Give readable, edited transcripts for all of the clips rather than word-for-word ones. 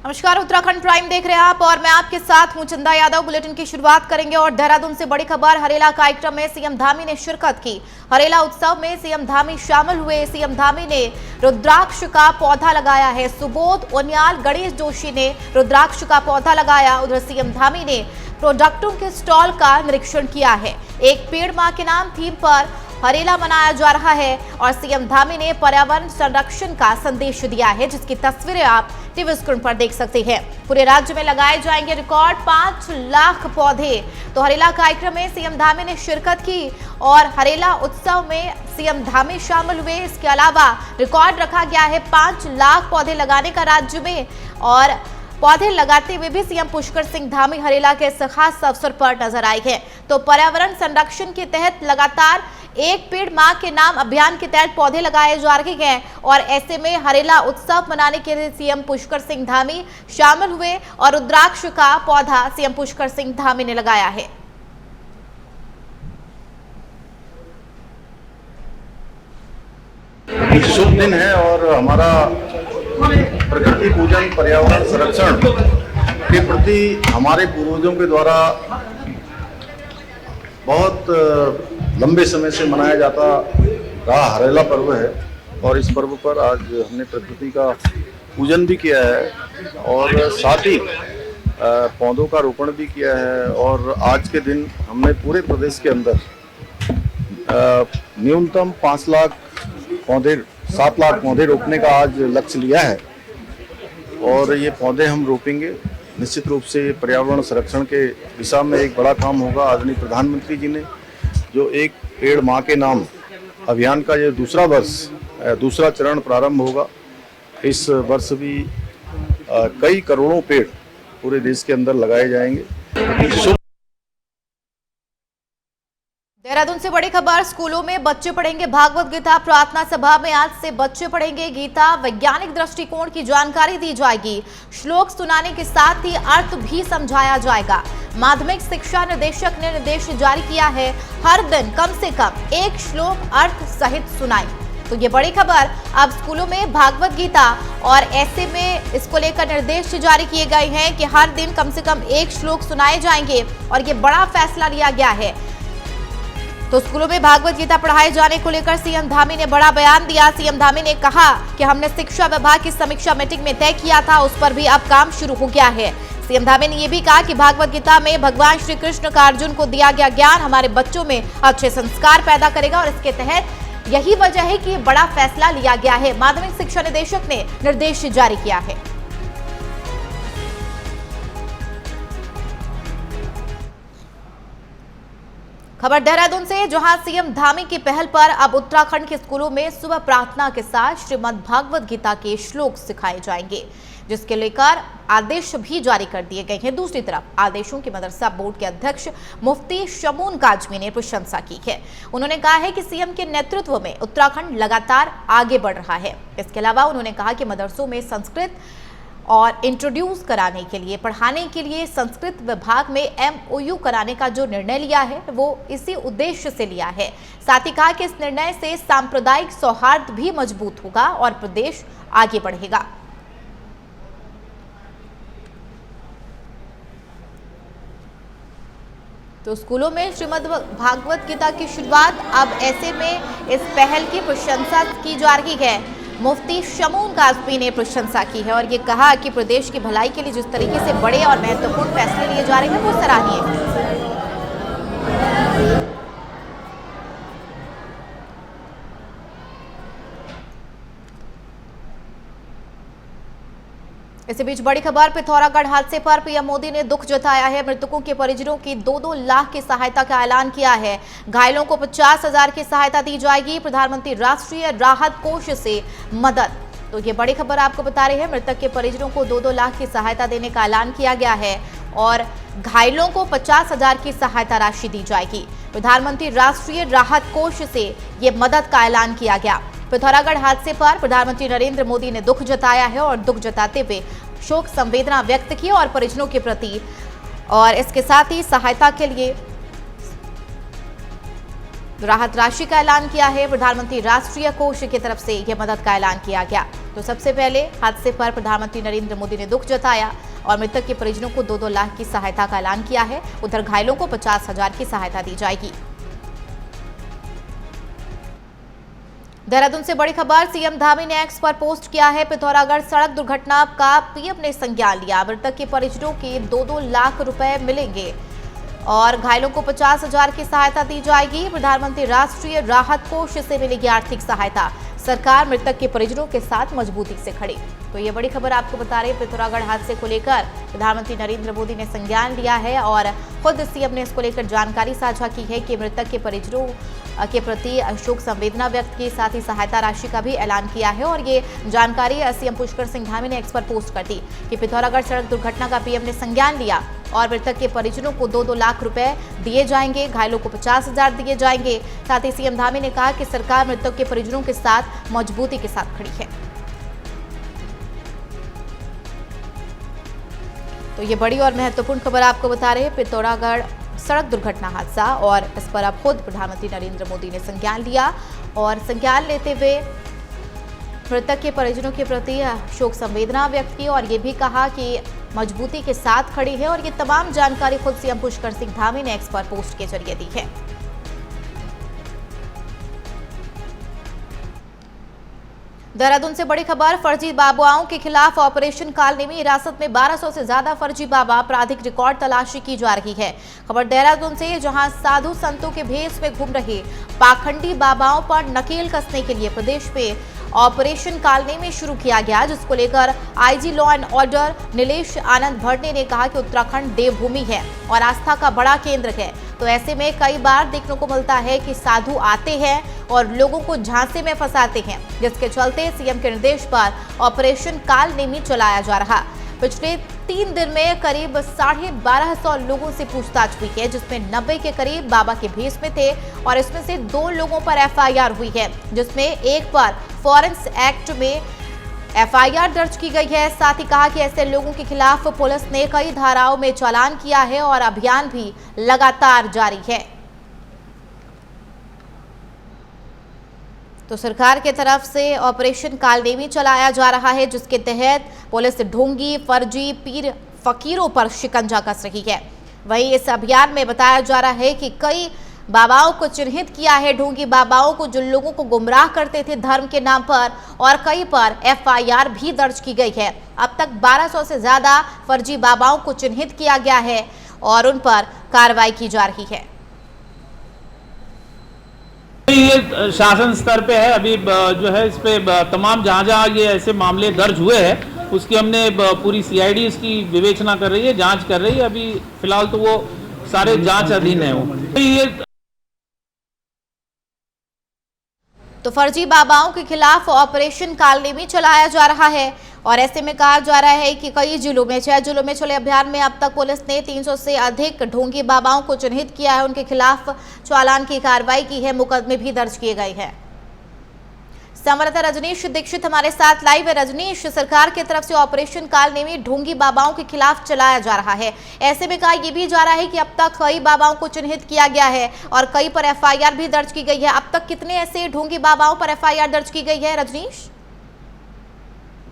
नमस्कार, उत्तराखंड प्राइम देख रहे हैं आप और मैं आपके साथ हूं चंदा यादव। बुलेटिन की शुरुआत करेंगे और देहरादून से बड़ी खबर। हरेला कार्यक्रम में सीएम धामी ने शिरकत की। हरेला उत्सव में सीएम धामी शामिल हुए। सीएम धामी ने रुद्राक्ष का पौधा लगाया है। सुबोध उनियाल, गणेश जोशी ने रुद्राक्ष का पौधा लगाया। उधर सीएम धामी ने प्रोडक्टों के स्टॉल का निरीक्षण किया है। एक पेड़ मां के नाम थीम पर हरेला मनाया जा रहा है और सीएम धामी ने पर्यावरण संरक्षण का संदेश दिया है, जिसकी तस्वीरें आप टीवी स्क्रीन पर देख सकते हैं। पूरे राज्य में लगाए जाएंगे रिकॉर्ड 5 लाख पौधे। तो हरेला कार्यक्रम में सीएम धामी ने शिरकत की और हरेला उत्सव में सीएम धामी शामिल हुए। इसके अलावा रिकॉर्ड रखा गया है 5 लाख पौधे लगाने का राज्य में। और पौधे लगाते हुए भी सीएम पुष्कर सिंह धामी हरेला के इस खास अवसर पर नजर आए हैं। तो पर्यावरण संरक्षण के तहत लगातार एक पेड़ मां के नाम अभियान के तहत पौधे लगाए जा रहे हैं और ऐसे में हरेला उत्सव मनाने के लिए सीएम पुष्कर सिंह धामी शामिल हुए और रुद्राक्ष का पौधा सीएम पुष्कर सिंह धामी ने लगाया है। शुभ दिन है और हमारा प्रकृति पूजन पर्यावरण संरक्षण के प्रति हमारे पूर्वजों के द्वारा बहुत लंबे समय से मनाया जाता रहा हरेला पर्व है। और इस पर्व पर आज हमने प्रकृति का पूजन भी किया है और साथ ही पौधों का रोपण भी किया है। और आज के दिन हमने पूरे प्रदेश के अंदर न्यूनतम 5 लाख पौधे 7 लाख पौधे रोपने का आज लक्ष्य लिया है। और ये पौधे हम रोपेंगे, निश्चित रूप से पर्यावरण संरक्षण के दिशा में एक बड़ा काम होगा। आदरणीय प्रधानमंत्री जी ने जो एक पेड़ मां के नाम अभियान का ये दूसरा चरण प्रारंभ होगा। इस वर्ष भी कई करोड़ों पेड़ पूरे देश के अंदर लगाए जाएंगे। देहरादून से बड़ी खबर। स्कूलों में बच्चे पढ़ेंगे भागवत गीता। प्रार्थना सभा में आज से बच्चे पढ़ेंगे गीता। वैज्ञानिक दृष्टिकोण की जानकारी दी जाएगी। श्लोक सुनाने के साथ ही अर्थ भी समझाया जाएगा। माध्यमिक शिक्षा निदेशक ने निर्देश जारी किया है, हर दिन कम से कम एक श्लोक अर्थ सहित सुनाएं। तो ये बड़ी खबर। अब स्कूलों में भागवत गीता और ऐसे में इसको लेकर निर्देश जारी किए गए हैं कि हर दिन कम से कम एक श्लोक सुनाए जाएंगे और ये बड़ा फैसला लिया गया है। तो स्कूलों में भागवत गीता पढ़ाए जाने को लेकर सीएम धामी ने बड़ा बयान दिया। सीएम धामी ने कहा कि हमने शिक्षा विभाग की समीक्षा मीटिंग में तय किया था, उस पर भी अब काम शुरू हो गया है। सीएम धामी ने यह भी कहा कि भागवत गीता में भगवान श्री कृष्ण का अर्जुन को दिया गया ज्ञान हमारे बच्चों में अच्छे संस्कार पैदा करेगा और इसके तहत यही वजह है कि बड़ा फैसला लिया गया है। माध्यमिक शिक्षा निदेशक ने निर्देश जारी किया है। खबर देहरादून से, जहां सीएम धामी की पहल पर अब उत्तराखंड के स्कूलों में सुबह प्रार्थना के साथ श्रीमद् भागवत गीता के श्लोक सिखाए जाएंगे, जिसके लेकर आदेश भी जारी कर दिए गए हैं। दूसरी तरफ आदेशों की मदरसा बोर्ड के अध्यक्ष मुफ्ती शमून काजमी ने प्रशंसा की है। उन्होंने कहा है कि सीएम के नेतृत्व में उत्तराखंड लगातार आगे बढ़ रहा है। इसके अलावा उन्होंने कहा कि मदरसों में संस्कृत और इंट्रोड्यूस कराने के लिए, पढ़ाने के लिए संस्कृत विभाग में MOU कराने का जो निर्णय लिया है वो इसी उद्देश्य से लिया है। साथ ही कहा कि इस निर्णय से सांप्रदायिक सौहार्द भी मजबूत होगा और प्रदेश आगे बढ़ेगा। तो स्कूलों में श्रीमद् भागवत गीता की शुरुआत अब ऐसे में इस पहल की प्रशंसा की जा रही है। मुफ्ती शमून काजमी ने प्रशंसा की है और ये कहा कि प्रदेश की भलाई के लिए जिस तरीके से बड़े और महत्वपूर्ण फैसले लिए जा रहे हैं वो सराहनीय है। इसी बीच बड़ी खबर। पिथौरागढ़ हादसे पर पीएम मोदी ने दुख जताया है। मृतकों के परिजनों की 2-2 लाख की सहायता का ऐलान किया है। घायलों को 50,000 की सहायता दी जाएगी। प्रधानमंत्री राष्ट्रीय राहत कोष से मदद। तो ये बड़ी खबर आपको बता रही है। मृतक के परिजनों को 2-2 लाख की सहायता देने का ऐलान किया गया है और घायलों को 50,000 की सहायता राशि दी जाएगी। प्रधानमंत्री राष्ट्रीय राहत कोष से ये मदद का ऐलान किया गया। पिथौरागढ़ हादसे पर प्रधानमंत्री नरेंद्र मोदी ने दुख जताया है और दुख जताते हुए शोक संवेदना व्यक्त की और परिजनों के प्रति और इसके साथ ही सहायता के लिए राहत राशि का ऐलान किया है। प्रधानमंत्री राष्ट्रीय कोष की तरफ से यह मदद का ऐलान किया गया। तो सबसे पहले हादसे पर प्रधानमंत्री नरेंद्र मोदी ने दुख जताया और मृतक के परिजनों को 2-2 लाख की सहायता का ऐलान किया है। उधर घायलों को 50,000 की सहायता दी जाएगी। देहरादून से बड़ी खबर, सीएम धामी ने एक्स पर पोस्ट किया है। पिथौरागढ़ सड़क दुर्घटना का पीएम ने संज्ञान लिया। मृतक के परिजनों के 2-2 लाख रुपए मिलेंगे और घायलों को 50,000 की सहायता दी जाएगी। प्रधानमंत्री राष्ट्रीय राहत कोष से मिलेगी आर्थिक सहायता। सरकार मृतक के परिजनों के साथ मजबूती से खड़ी। तो ये बड़ी खबर आपको बता रहे हैं। पिथौरागढ़ हादसे को लेकर प्रधानमंत्री नरेंद्र मोदी ने संज्ञान लिया है और खुद सीएम ने इसको लेकर जानकारी साझा की है कि मृतक के परिजनों के प्रति शोक संवेदना व्यक्त की, साथ ही सहायता राशि का भी ऐलान किया है। और ये जानकारी सीएम पुष्कर सिंह धामी ने एक्स पर पोस्ट कर दी कि पिथौरागढ़ सड़क दुर्घटना का पीएम ने संज्ञान लिया और मृतक के परिजनों को 2-2 लाख रुपए दिए जाएंगे, घायलों को 50,000 दिए जाएंगे। साथ ही सीएम धामी ने कहा कि सरकार मृतक के परिजनों के साथ मजबूती के साथ खड़ी है। तो ये बड़ी और महत्वपूर्ण खबर आपको बता रहे हैं। पिथौरागढ़ सड़क दुर्घटना हादसा और इस पर अब खुद प्रधानमंत्री नरेंद्र मोदी ने संज्ञान लिया और संज्ञान लेते हुए मृतक के परिजनों के प्रति शोक संवेदना व्यक्त की और ये भी कहा कि मजबूती के साथ खड़ी है। और ये तमाम जानकारी खुद सीएम पुष्कर सिंह धामी ने एक्स पर पोस्ट के जरिए दी है। देहरादून से बड़ी खबर, फर्जी बाबाओं के खिलाफ ऑपरेशन कालनेमी हिरासत में 1200 से ज्यादा फर्जी बाबा, आपराधिक रिकॉर्ड तलाशी की जा रही है। खबर देहरादून से, जहां साधु संतों के भेष में घूम रहे पाखंडी बाबाओं पर नकेल कसने के लिए प्रदेश में ऑपरेशन कालनेमी शुरू किया गया, जिसको लेकर IG law and order Nilesh Anand Bhatte ने कहा कि उत्तराखंड देवभूमि है और आस्था का बड़ा केंद्र है। तो ऐसे में कई बार देखने को मिलता है कि साधु आते हैं और लोगों को झांसे में फंसाते हैं, जिसके चलते सीएम के निर्देश पर ऑपरेशन कालनेमी चलाया जा रहा। पिछले 3 दिन में करीब 1250 लोगों से पूछताछ हुई है, जिसमें 90 के करीब बाबा के भेष में थे और इसमें से 2 लोगों पर एफआईआर हुई है, जिसमें एक पर फॉरेंस एक्ट में एफआईआर दर्ज की गई है। साथ ही कहा कि ऐसे लोगों के खिलाफ पुलिस ने कई धाराओं में चालान किया है और अभियान भी लगातार जारी है। तो सरकार की तरफ से ऑपरेशन कालनेमी चलाया जा रहा है, जिसके तहत पुलिस ढोंगी, फर्जी पीर फकीरों पर शिकंजा कस रही है। वहीं इस अभियान में बताया जा रहा है कि कई बाबाओं को चिन्हित किया है, ढोंगी बाबाओं को, जो लोगों को गुमराह करते थे धर्म के नाम पर, और कई पर एफआईआर भी दर्ज की गई है। अब तक 1200 से ज्यादा फर्जी बाबाओं को चिन्हित किया गया है और उन पर कार्रवाई की जा रही है। ये शासन स्तर पे है। अभी जो है इस पे तमाम जहाँ ये ऐसे मामले दर्ज हुए हैं उसकी हमने पूरी सीआईडी इसकी विवेचना कर रही है, जांच कर रही है। अभी फिलहाल तो वो सारे जांच अधीन है। वो ये तो फर्जी बाबाओं के खिलाफ ऑपरेशन कालनेमी चलाया जा रहा है और ऐसे में कहा जा रहा है कि कई जिलों में 6 जिलों में चले अभियान में अब तक पुलिस ने 300 से अधिक ढोंगी बाबाओं को चिन्हित किया है, उनके खिलाफ चालान की कार्रवाई की है, मुकदमे भी दर्ज किए गए हैं। संवाददाता रजनीश दीक्षित हमारे साथ लाइव है। रजनीश, सरकार की तरफ से ऑपरेशन कालनेमी ढोंगी बाबाओं के खिलाफ चलाया जा रहा है, ऐसे में कहा यह भी जा रहा है कि अब तक कई बाबाओं को चिन्हित किया गया है और कई पर एफआईआर भी दर्ज की गई है। अब तक कितने ऐसे ढोंगी बाबाओं पर एफआईआर दर्ज की गई है रजनीश?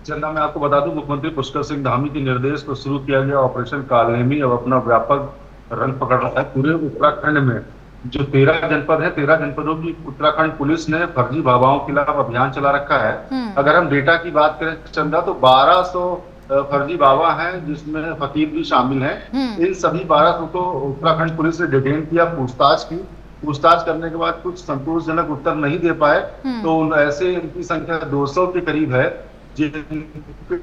चंदा, मैं आपको बता दूं, मुख्यमंत्री पुष्कर सिंह धामी के निर्देश पर शुरू किया गया ऑपरेशन कालनेमी अब अपना व्यापक रंग पकड़ रहा है। पूरे उत्तराखंड में जो 13 जनपद है, 13 जनपदों की उत्तराखंड पुलिस ने फर्जी बाबाओं के खिलाफ अभियान चला रखा है। अगर हम डेटा की बात करें चंदा, तो 1200 फर्जी बाबा हैं, जिसमें फकीर भी शामिल हैं। इन सभी 1200 को उत्तराखंड पुलिस ने डिटेन किया, पूछताछ करने के बाद कुछ संतोषजनक उत्तर नहीं दे पाए, तो ऐसे इनकी संख्या 200 के करीब है जिनके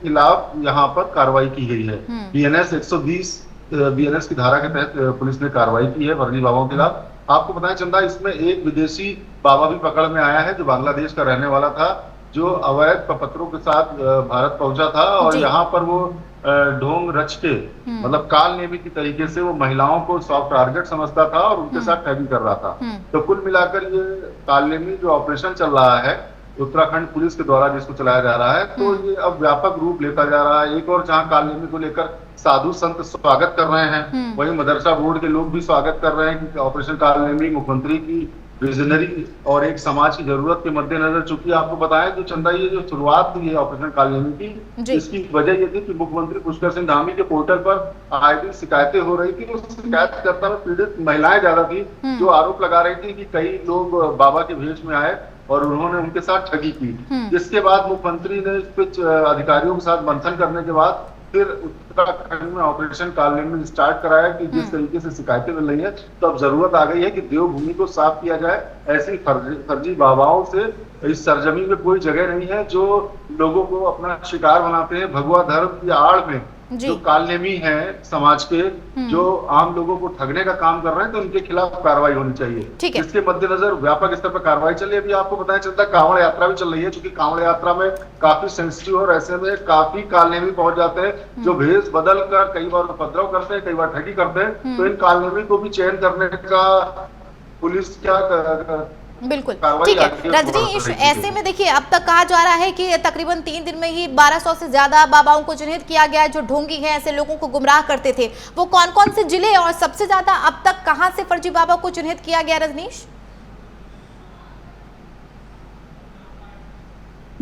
खिलाफ यहाँ पर कार्रवाई की गई है। बीएनएस 120 बीएनएस की धारा के तहत पुलिस ने कार्रवाई की है फर्जी बाबाओं के खिलाफ। आपको बताएं चंदा, इसमें एक विदेशी बाबा भी पकड़ में आया है जो बांग्लादेश का रहने वाला था, जो अवैध प्रपत्रों के साथ भारत पहुंचा था और यहाँ पर वो ढोंग रच के मतलब कालनेमी की तरीके से वो महिलाओं को सॉफ्ट टारगेट समझता था और उनके साथ ठगी कर रहा था। तो कुल मिलाकर ये कालनेमी जो ऑपरेशन चल रहा है उत्तराखंड पुलिस के द्वारा, जिसको चलाया जा रहा है, तो ये अब व्यापक रूप लेता जा रहा है। एक और जहां कालनेमी को लेकर साधु संत स्वागत कर रहे हैं, वहीं मदरसा बोर्ड के लोग भी स्वागत कर रहे हैं कि ऑपरेशन कालनेमी मुख्यमंत्री की विजनरी और एक समाज की जरूरत के मद्देनजर, चूंकि आपको बताया कि चंदा ये जो शुरुआत हुई है ऑपरेशन कालनेमी की, इसकी वजह ये थी कि मुख्यमंत्री पुष्कर सिंह धामी के पोर्टल पर आए दिन शिकायतें हो रही थी। उस शिकायतकर्ता में पीड़ित महिलाएं ज्यादा थी, जो आरोप लगा रही थी कि कई लोग बाबा के भेष में आए और उन्होंने उनके साथ ठगी की। जिसके बाद मुख्यमंत्री ने कुछ अधिकारियों के साथ मंथन करने के बाद फिर उत्तराखंड में ऑपरेशन कालनेमी स्टार्ट कराया कि जिस तरीके से शिकायतें मिल रही है, तो अब जरूरत आ गई है कि देवभूमि को साफ किया जाए। ऐसी फर्जी बाबाओं से इस सरजमी में कोई जगह नहीं है, जो लोगों को अपना शिकार बनाते हैं भगवा धर्म की आड़ में। जो कालनेमी है समाज के, जो आम लोगों को ठगने का काम कर रहे हैं, तो उनके खिलाफ कार्रवाई होनी चाहिए। इसके मद्देनजर व्यापक स्तर पर कार्रवाई चल रही है। अभी आपको बताया चलता कांवड़ यात्रा भी चल रही है, क्योंकि कांवड़ यात्रा में काफी सेंसिटिव और ऐसे में काफी कालनेमी पहुंच जाते हैं, जो भेष बदल कर कई बार उपद्रव करते हैं, कई बार ठगी करते हैं। तो इन कालनेमी को भी चयन करने का पुलिस क्या बिल्कुल ठीक है रजनीश, ऐसे में देखिए अब तक कहा जा रहा है कि तकरीबन 3 दिन में ही 1200 से ज्यादा बाबाओं को चिन्हित किया गया है जो ढोंगी हैं, ऐसे लोगों को गुमराह करते थे। वो कौन कौन से जिले और सबसे ज्यादा अब तक कहां से फर्जी बाबा को चिन्हित किया गया रजनीश?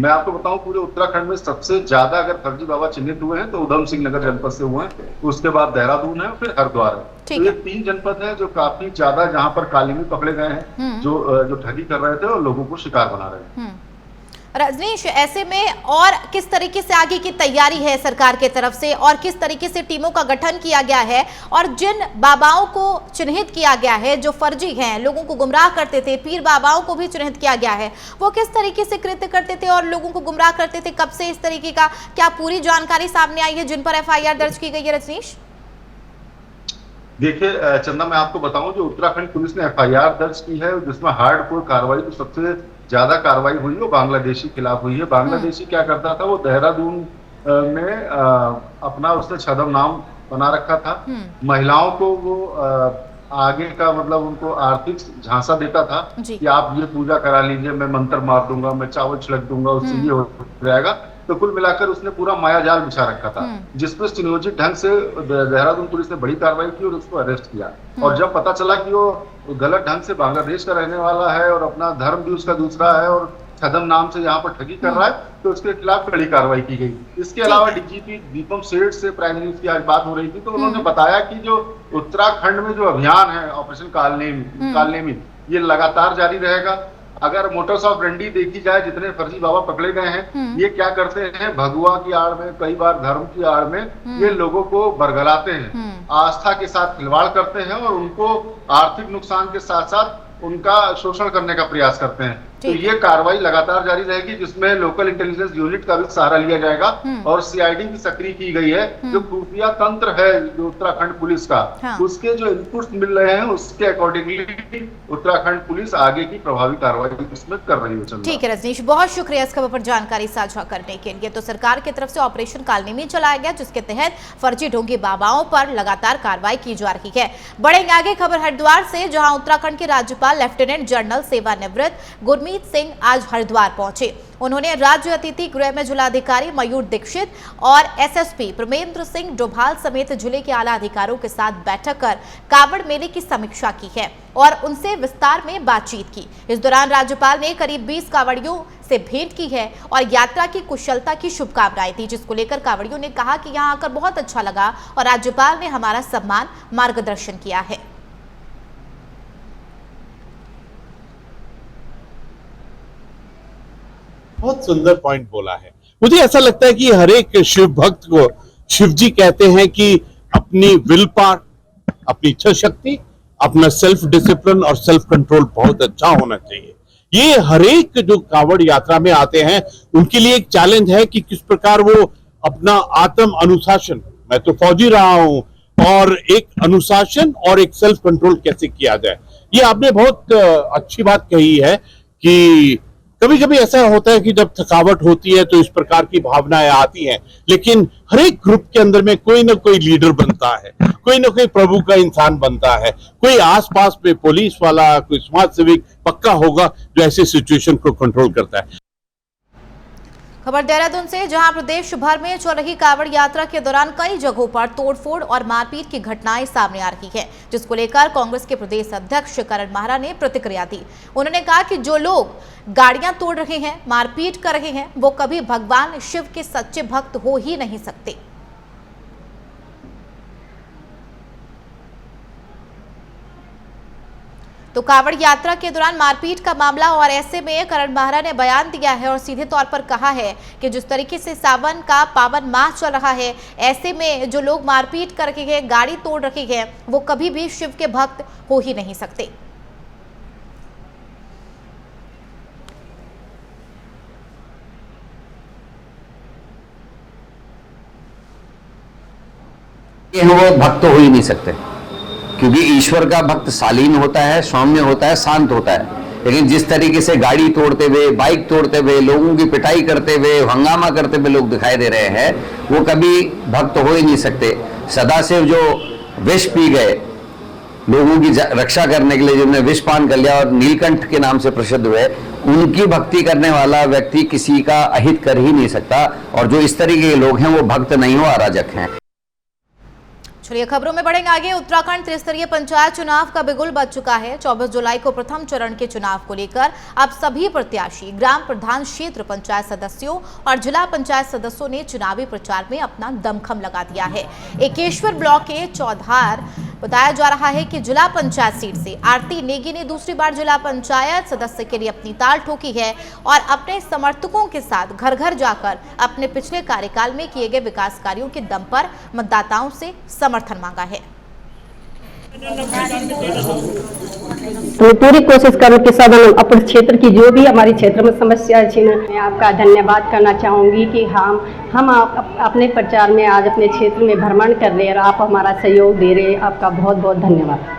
मैं आपको बताऊं, पूरे उत्तराखंड में सबसे ज्यादा अगर फर्जी बाबा चिन्हित हुए हैं तो उधम सिंह नगर जनपद से हुए हैं, उसके बाद देहरादून है, फिर हरिद्वार है। तो ये 3 जनपद हैं जो काफी ज्यादा जहां पर कालनेमी पकड़े गए हैं, जो ठगी कर रहे थे और लोगों को शिकार बना रहे हैं। रजनीश, ऐसे में और किस तरीके से आगे की तैयारी है सरकार के तरफ से, और किस तरीके से टीमों का गठन किया गया है, और जिन बाबाओं को चिन्हित किया गया है जो फर्जी हैं, लोगों को गुमराह करते थे, पीर बाबाओं को भी चिन्हित किया गया है, वो किस तरीके से कृत्य करते थे और लोगों को गुमराह करते थे, कब से इस तरीके का क्या पूरी जानकारी सामने आई है जिन पर FIR दर्ज की गई है रजनीश? देखिए चंदा, मैं आपको बताऊं, जो उत्तराखंड पुलिस ने FIR दर्ज की है, जिसमें हार्डकोर कार्रवाई तो सबसे ज्यादा कार्रवाई हुई है वो बांग्लादेशी खिलाफ हुई है। बांग्लादेशी क्या करता था, वो देहरादून में अपना उसने छदम नाम बना रखा था। महिलाओं को वो आगे का मतलब उनको आर्थिक झांसा देता था कि आप ये पूजा करा लीजिए, मैं मंत्र मार दूंगा, मैं चावल छिड़क दूंगा, उससे ये हो जाएगा। तो कुल मिलाकर उसने पूरा माया जाल बिछा रखा था, जिसपे सुनियोजित ढंग से देहरादून पुलिस ने बड़ी कार्रवाई की और उसको अरेस्ट किया। और जब पता चला कि वो गलत ढंग से बांग्लादेश का रहने वाला है और अपना धर्म भी उसका दूसरा है और छदम नाम से यहाँ पर ठगी कर रहा है, तो उसके खिलाफ कड़ी कार्रवाई की गई। इसके अलावा DGP दीपम सेठ से प्राइम मिनिस्टर की आज बात हो रही थी, तो उन्होंने बताया कि जो उत्तराखंड में जो अभियान है ऑपरेशन कालनेमी, ये लगातार जारी रहेगा। अगर मोटर्स ऑफ रंडी देखी जाए, जितने फर्जी बाबा पकड़े गए हैं, ये क्या करते हैं, भगवा की आड़ में, कई बार धर्म की आड़ में ये लोगों को बरगलाते हैं, आस्था के साथ खिलवाड़ करते हैं और उनको आर्थिक नुकसान के साथ साथ उनका शोषण करने का प्रयास करते हैं। तो ये कार्रवाई लगातार जारी रहेगी, जिसमें लोकल इंटेलिजेंस यूनिट का भी सहारा लिया जाएगा और CID भी सक्रिय की गई है। जो खुफिया तंत्र है जो उत्तराखंड पुलिस का, उसके जो इनपुट्स मिल रहे हैं उसके अकॉर्डिंगली उत्तराखंड पुलिस आगे की प्रभावी कार्रवाई इसमें कर रही है। ठीक है रजनीश, बहुत शुक्रिया इस खबर पर जानकारी साझा करने के लिए। तो सरकार की तरफ से ऑपरेशन कालनेमी चलाया गया, जिसके तहत फर्जी ढोंगी बाबाओं पर लगातार कार्रवाई की जा रही है। बढ़ेंगे आगे, खबर हरिद्वार से, जहां उत्तराखंड के राज्यपाल लेफ्टिनेंट जनरल सेवानिवृत्त गुरमीत सिंह आज हरिद्वार पहुंचे। उन्होंने राज्य अतिथि गृह में जिलाधिकारी मयूर दीक्षित और SSP प्रमेंद्र सिंह डोभाल समेत जिले के आला अधिकारियों के साथ बैठक कर कावड़ मेले की समीक्षा की है और उनसे विस्तार में बातचीत की। इस दौरान राज्यपाल ने करीब 20 कावड़ियों से भेंट की है और यात्रा की कुशलता की शुभकामनाएं दी, जिसको लेकर कावड़ियों ने कहा कि यहां आकर बहुत अच्छा लगा और राज्यपाल ने हमारा सम्मान मार्गदर्शन किया है। बहुत सुंदर पॉइंट बोला है। मुझे ऐसा लगता है कि हर एक शिव भक्त को शिव जी कहते हैं कि अपनी विल पावर, अपनी इच्छा शक्ति, अपना सेल्फ डिसिप्लिन और सेल्फ कंट्रोल बहुत अच्छा होना चाहिए। ये हर एक जो कावड़ यात्रा में आते हैं उनके लिए एक चैलेंज है कि किस प्रकार वो अपना आत्म अनुशासन, मैं तो फौजी रहा हूं, और एक अनुशासन और एक सेल्फ कंट्रोल कैसे किया जाए। ये आपने बहुत अच्छी बात कही है कि कभी कभी ऐसा होता है कि जब थकावट होती है तो इस प्रकार की भावनाएं आती हैं, लेकिन हर एक ग्रुप के अंदर में कोई ना कोई लीडर बनता है, कोई ना कोई प्रभु का इंसान बनता है, कोई आसपास में पुलिस वाला, कोई समाज सेविक पक्का होगा जो ऐसे सिचुएशन को कंट्रोल करता है। खबर देहरादून से, जहां प्रदेश भर में चल रही कांवड़ यात्रा के दौरान कई जगहों पर तोड़फोड़ और मारपीट की घटनाएं सामने आ रही है, जिसको लेकर कांग्रेस के प्रदेश अध्यक्ष करण माहरा ने प्रतिक्रिया दी। उन्होंने कहा कि जो लोग गाड़ियां तोड़ रहे हैं, मारपीट कर रहे हैं, वो कभी भगवान शिव के सच्चे भक्त हो ही नहीं सकते। तो कांवड़ यात्रा के दौरान मारपीट का मामला, और ऐसे में करण माहरा ने बयान दिया है और सीधे तौर पर कहा है कि जिस तरीके से सावन का पावन माह चल रहा है, ऐसे में जो लोग मारपीट कर रहे हैं, गाड़ी तोड़ रहे हैं, वो कभी भी शिव के भक्त हो ही नहीं सकते। वो भक्त हो ही नहीं सकते, क्योंकि ईश्वर का भक्त शालीन होता है, सौम्य होता है, शांत होता है। लेकिन जिस तरीके से गाड़ी तोड़ते हुए, बाइक तोड़ते हुए, लोगों की पिटाई करते हुए, हंगामा करते हुए लोग दिखाई दे रहे हैं, वो कभी भक्त हो ही नहीं सकते। सदाशिव जो विष पी गए, लोगों की रक्षा करने के लिए जिन्होंने विष पान कर लिया और नीलकंठ के नाम से प्रसिद्ध हुए, उनकी भक्ति करने वाला व्यक्ति किसी का अहित कर ही नहीं सकता। और जो इस तरीके के लोग हैं वो भक्त नहीं हो, अराजक हैं। चलिए खबरों में बढ़ेंगे आगे। उत्तराखंड त्रिस्तरीय पंचायत चुनाव का बिगुल बज चुका है। 24 जुलाई को प्रथम चरण के चुनाव को लेकर अब सभी प्रत्याशी, ग्राम प्रधान, क्षेत्र पंचायत सदस्यों और जिला पंचायत सदस्यों ने चुनावी प्रचार में अपना दमखम लगा दिया है। एकेश्वर ब्लॉक के चौधार बताया जा रहा है कि जिला पंचायत सीट से आरती नेगी ने दूसरी बार जिला पंचायत सदस्य के लिए अपनी ताल ठोकी है और अपने समर्थकों के साथ घर घर जाकर अपने पिछले कार्यकाल में किए गए विकास कार्यों के दम पर मतदाताओं से समर्थन मांगा है। तो पूरी कोशिश करूँ कि सब अपने क्षेत्र की जो भी हमारे क्षेत्र में समस्या है, मैं आपका धन्यवाद करना चाहूँगी कि हम अपने प्रचार में आज अपने क्षेत्र में भ्रमण कर रहे हैं और आप हमारा सहयोग दे रहे हैं। आपका बहुत बहुत धन्यवाद।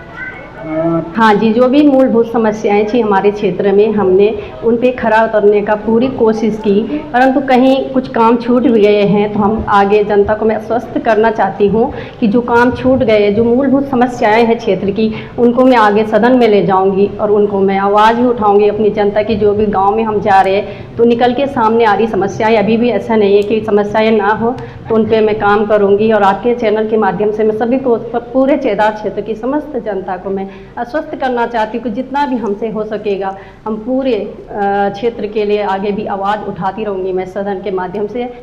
हाँ जी, जो भी मूलभूत समस्याएं थी हमारे क्षेत्र में, हमने उन पे खरा उतरने का पूरी कोशिश की, परंतु कहीं कुछ काम छूट भी गए हैं। तो हम आगे जनता को मैं आश्वस्त करना चाहती हूँ कि जो काम छूट गए, जो मूलभूत समस्याएं हैं क्षेत्र की, उनको मैं आगे सदन में ले जाऊँगी और उनको मैं आवाज़ भी उठाऊँगी अपनी जनता की। जो भी गाँव में हम जा रहे हैं तो निकल के सामने आ रही समस्याएँ, अभी भी ऐसा नहीं है कि समस्याएँ ना हो, तो उन पर मैं काम करूँगी। और आपके चैनल के माध्यम से मैं सभी को, पूरे चेदार क्षेत्र की समस्त जनता को मैं आश्वस्त करना चाहती हूँ कि जितना भी हमसे हो सकेगा हम पूरे क्षेत्र के लिए आगे भी आवाज़ उठाती रहूँगी मैं सदन के माध्यम से।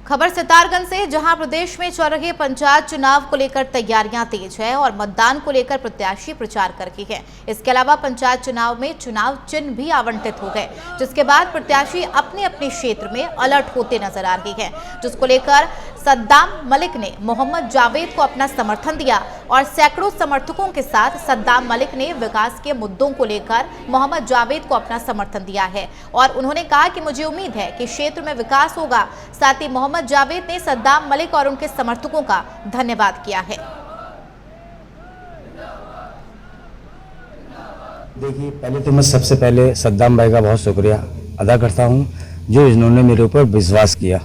खबर सितारगंज से, जहां प्रदेश में चल रहे पंचायत चुनाव को लेकर तैयारियां तेज है और मतदान को लेकर प्रत्याशी प्रचार कर रहे हैं। इसके अलावा पंचायत चुनाव में चुनाव चिन्ह भी आवंटित हो गए, जिसके बाद प्रत्याशी अपने अपने क्षेत्र में अलर्ट होते नजर आ रहे हैं, जिसको लेकर सद्दाम मलिक ने मोहम्मद जावेद को अपना समर्थन दिया और सैकड़ों समर्थकों के साथ सद्दाम मलिक ने विकास के मुद्दों को लेकर मोहम्मद जावेद को अपना समर्थन दिया है और उन्होंने कहा कि मुझे उम्मीद है कि क्षेत्र में विकास होगा। साथ ही मोहम्मद जावेद ने सद्दाम मलिक और उनके समर्थकों का धन्यवाद किया है। देखिए, पहले तो मैं सबसे पहले सद्दाम भाई का बहुत शुक्रिया अदा करता हूं, जो इन्होंने मेरे ऊपर विश्वास किया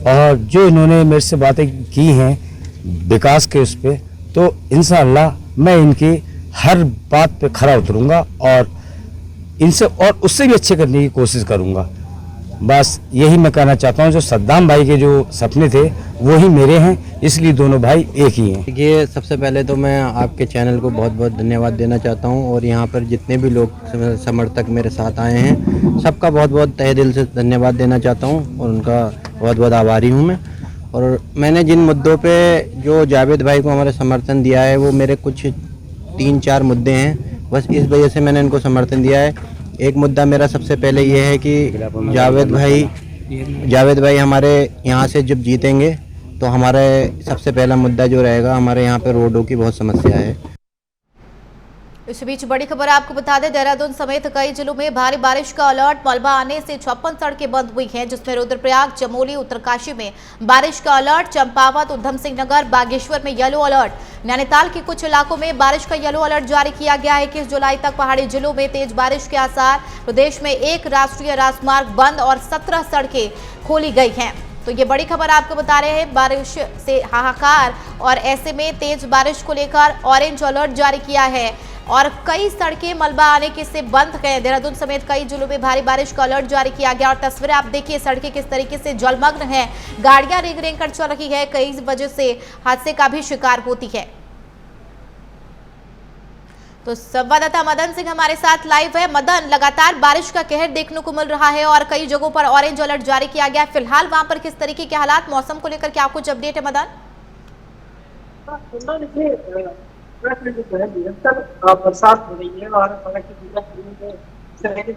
और जो इन्होंने मेरे से बातें की हैं विकास के उस पर, तो इंशाअल्लाह मैं इनकी हर बात पे खरा उतरूंगा और इनसे और उससे भी अच्छे करने की कोशिश करूंगा। बस यही मैं कहना चाहता हूं, जो सद्दाम भाई के जो सपने थे वो ही मेरे हैं, इसलिए दोनों भाई एक ही हैं। ये सबसे पहले तो मैं आपके चैनल को बहुत बहुत धन्यवाद देना चाहता हूं और यहाँ पर जितने भी लोग समर्थक मेरे साथ आए हैं सबका बहुत बहुत तहे दिल से धन्यवाद देना चाहता हूं और उनका बहुत बहुत आभारी हूं मैं। और मैंने जिन मुद्दों पे जो जावेद भाई को हमारा समर्थन दिया है, वो मेरे कुछ 3-4 मुद्दे हैं, बस इस वजह से मैंने इनको समर्थन दिया है। एक मुद्दा मेरा सबसे पहले ये है कि जावेद भाई हमारे यहाँ से जब जीतेंगे तो हमारे सबसे पहला मुद्दा जो रहेगा, हमारे यहाँ पे रोडों की बहुत समस्या है। इस बीच बड़ी खबर आपको बता दें, देहरादून समेत कई जिलों में भारी बारिश का अलर्ट। मलबा आने से 56 सड़कें बंद हुई हैं, जिसमें रुद्रप्रयाग, चमोली, उत्तरकाशी में बारिश का अलर्ट। चंपावत, उधम सिंह नगर, बागेश्वर में येलो अलर्ट। नैनीताल के कुछ इलाकों में बारिश का येलो अलर्ट जारी किया गया है। 21 जुलाई तक पहाड़ी जिलों में तेज बारिश के आसार। प्रदेश में 1 राष्ट्रीय राजमार्ग बंद और 17 सड़कें खोली गई हैं। तो ये बड़ी खबर आपको बता रहे हैं, बारिश से हाहाकार और ऐसे में तेज बारिश को लेकर ऑरेंज अलर्ट जारी किया है। और कई सड़कें मलबा आने के से बंद हैं। देहरादून समेत कई जिलों में भारी बारिश का अलर्ट जारी किया गया और तस्वीरें आप देखिए, सड़कें किस तरीके से जलमग्न हैं, गाड़ियां रेंग रेंग कर चल रही है, कई वजह से हादसे का भी शिकार होती है। तो संवाददाता मदन सिंह हमारे साथ लाइव है। मदन, लगातार बारिश का कहर देखने को मिल रहा है और कई जगहों पर ऑरेंज अलर्ट जारी किया गया है। फिलहाल वहां पर किस तरीके के हालात, मौसम को लेकर क्या कुछ अपडेट है मदन? बरसात हो रही है और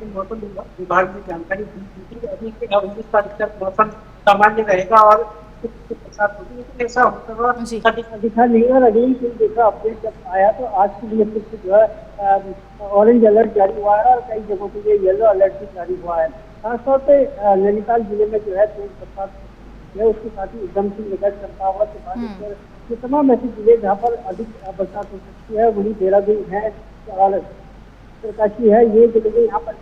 मौसम विभाग ने जानकारी दी थी अभी 19 तारीख तक मौसम सामान्य रहेगा और बरसात होगी, लेकिन ऐसा होता हुआ दिखा नहीं। और अगली दिन देखा अपडेट जब आया तो आज के लिए फिर से जो है ऑरेंज अलर्ट जारी हुआ है और कई जगहों के लिए येलो अलर्ट भी जारी हुआ है। खासतौर पर नैनीताल जिले में जो है तेज बरसात है, उसके साथ ही एकदम से लेकर चंपावत के बाद ये तमाम ऐसे जिले जहाँ पर अधिक बरसात हो सकती है, वही देहरादून है और उत्तरकाशी है, ये जिले यहाँ पर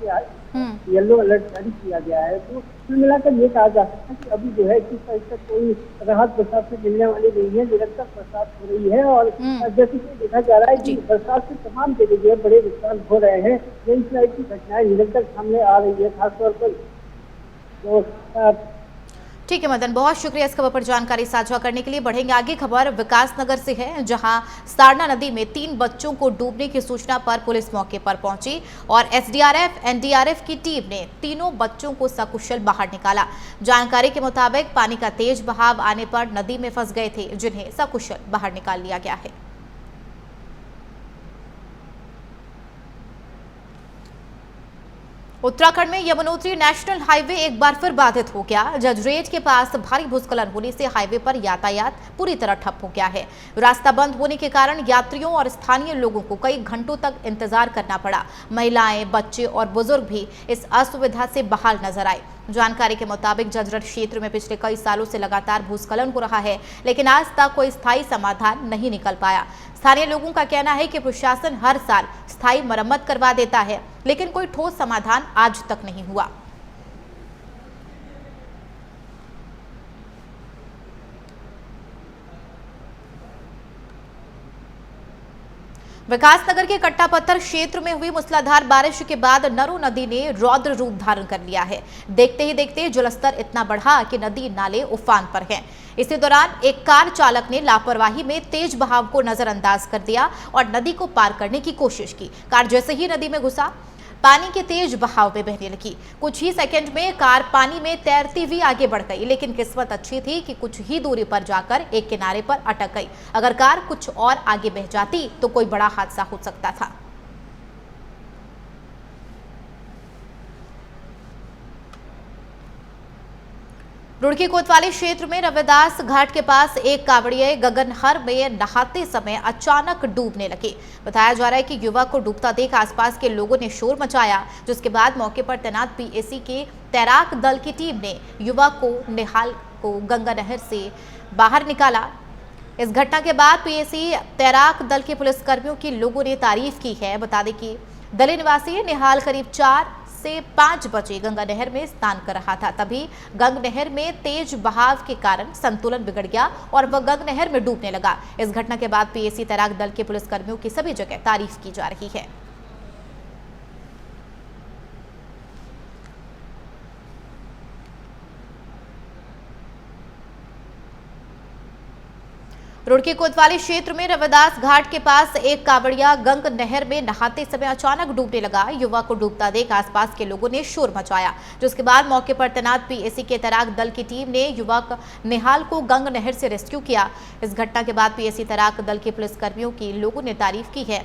येलो अलर्ट जारी किया गया है। तो कुल मिलाकर ये कहा जा सकता है कि अभी जो है किस तरह से कोई राहत बरसात से मिलने वाली नहीं है, निरंतर बरसात हो रही है और जैसे कि देखा जा रहा है कि बरसात से तमाम जगह जो है बड़े नुकसान हो रहे हैं। लैंडस्लाइड की घटनाएं निरंतर सामने आ रही है, खासतौर पर जो ठीक है मदन, बहुत शुक्रिया इस खबर पर जानकारी साझा करने के लिए। बढ़ेंगे आगे, खबर विकासनगर से है, जहां सारना नदी में 3 बच्चों को डूबने की सूचना पर पुलिस मौके पर पहुंची और एसडीआरएफ एनडीआरएफ की टीम ने तीनों बच्चों को सकुशल बाहर निकाला। जानकारी के मुताबिक पानी का तेज बहाव आने पर नदी में फंस गए थे, जिन्हें सकुशल बाहर निकाल लिया गया है। उत्तराखंड में यमुनोत्री नेशनल हाईवे एक बार फिर बाधित हो गया। जजरेट के पास भारी भूस्खलन होने से हाईवे पर यातायात पूरी तरह ठप हो गया है। रास्ता बंद होने के कारण यात्रियों और स्थानीय लोगों को कई घंटों तक इंतजार करना पड़ा। महिलाएं, बच्चे और बुजुर्ग भी इस असुविधा से बहाल नजर आए। जानकारी के मुताबिक जजरट क्षेत्र में पिछले कई सालों से लगातार भूस्खलन हो रहा है, लेकिन आज तक कोई स्थायी समाधान नहीं निकल पाया। स्थानीय लोगों का कहना है कि प्रशासन हर साल स्थायी मरम्मत करवा देता है, लेकिन कोई ठोस समाधान आज तक नहीं हुआ। विकासनगर के कट्टापत्थर क्षेत्र में हुई मूसलाधार बारिश के बाद नरू नदी ने रौद्र रूप धारण कर लिया है। देखते ही देखते जलस्तर इतना बढ़ा कि नदी नाले उफान पर हैं। इसी दौरान एक कार चालक ने लापरवाही में तेज बहाव को नजरअंदाज कर दिया और नदी को पार करने की कोशिश की। कार जैसे ही नदी में घुसा, पानी के तेज बहाव में बहने लगी। कुछ ही सेकंड में कार पानी में तैरती हुई आगे बढ़ गई, लेकिन किस्मत अच्छी थी कि कुछ ही दूरी पर जाकर एक किनारे पर अटक गई। अगर कार कुछ और आगे बह जाती तो कोई बड़ा हादसा हो सकता था। रुड़की कोतवाली क्षेत्र में रविदास घाट के पास एक कांवड़िए गगनहर में नहाते समय अचानक डूबने लगे। बताया जा रहा है कि युवक को डूबता देख आसपास के लोगों ने शोर मचाया, जिसके बाद मौके पर तैनात पीएसी के तैराक दल की टीम ने युवक को निहाल को गंगा नहर से बाहर निकाला। इस घटना के बाद पीएसी तैराक दल के पुलिसकर्मियों की लोगों ने तारीफ की है। बता दें कि दल निवासी निहाल करीब 4 से 5 बजे गंगा नहर में स्नान कर रहा था। तभी गंगा नहर में तेज बहाव के कारण संतुलन बिगड़ गया और वह गंगा नहर में डूबने लगा। इस घटना के बाद पीएसी तैराक दल के पुलिसकर्मियों की सभी जगह तारीफ की जा रही है। रुड़की कोतवाली क्षेत्र में रविदास घाट के पास एक कांवड़िया गंग नहर में नहाते समय अचानक डूबने लगा। युवक को डूबता देख आसपास के लोगों ने शोर मचाया, जिसके बाद मौके पर तैनात पीएसी के तैराक दल की टीम ने युवक निहाल को गंग नहर से रेस्क्यू किया। इस घटना के बाद पीएसी तैराक दल के पुलिसकर्मियों की लोगों ने तारीफ की है।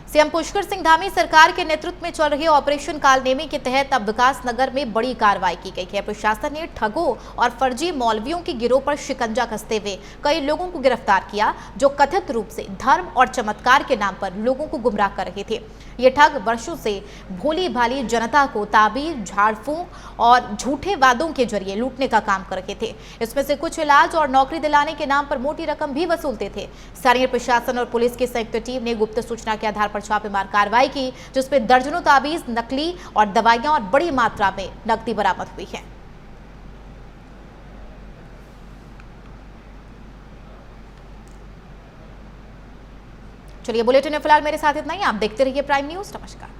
सीएम पुष्कर सिंह धामी सरकार के नेतृत्व में चल रहे ऑपरेशन कालनेमी के तहत अब विकासनगर में बड़ी कार्रवाई की गई है। प्रशासन ने ठगों और फर्जी मौलवियों के गिरोह पर शिकंजा कसते हुए कई लोगों को गिरफ्तार किया, जो कथित रूप से धर्म और चमत्कार के नाम पर लोगों को गुमराह कर रहे थे। ये ठग वर्षों से भोली भाली जनता को ताबीज, झाड़ फूंक और झूठे वादों के जरिए लूटने का काम कर रहे थे। इसमें से कुछ इलाज और नौकरी दिलाने के नाम पर मोटी रकम भी वसूलते थे। स्थानीय प्रशासन और पुलिस की संयुक्त टीम ने गुप्त सूचना के आधार पर छापेमार कार्रवाई की, जिसमें दर्जनों ताबीज, नकली और दवाइयां और बड़ी मात्रा में नकदी बरामद हुई है। चलिए बुलेटिन में फिलहाल मेरे साथ इतना ही। आप देखते रहिए प्राइम न्यूज। नमस्कार।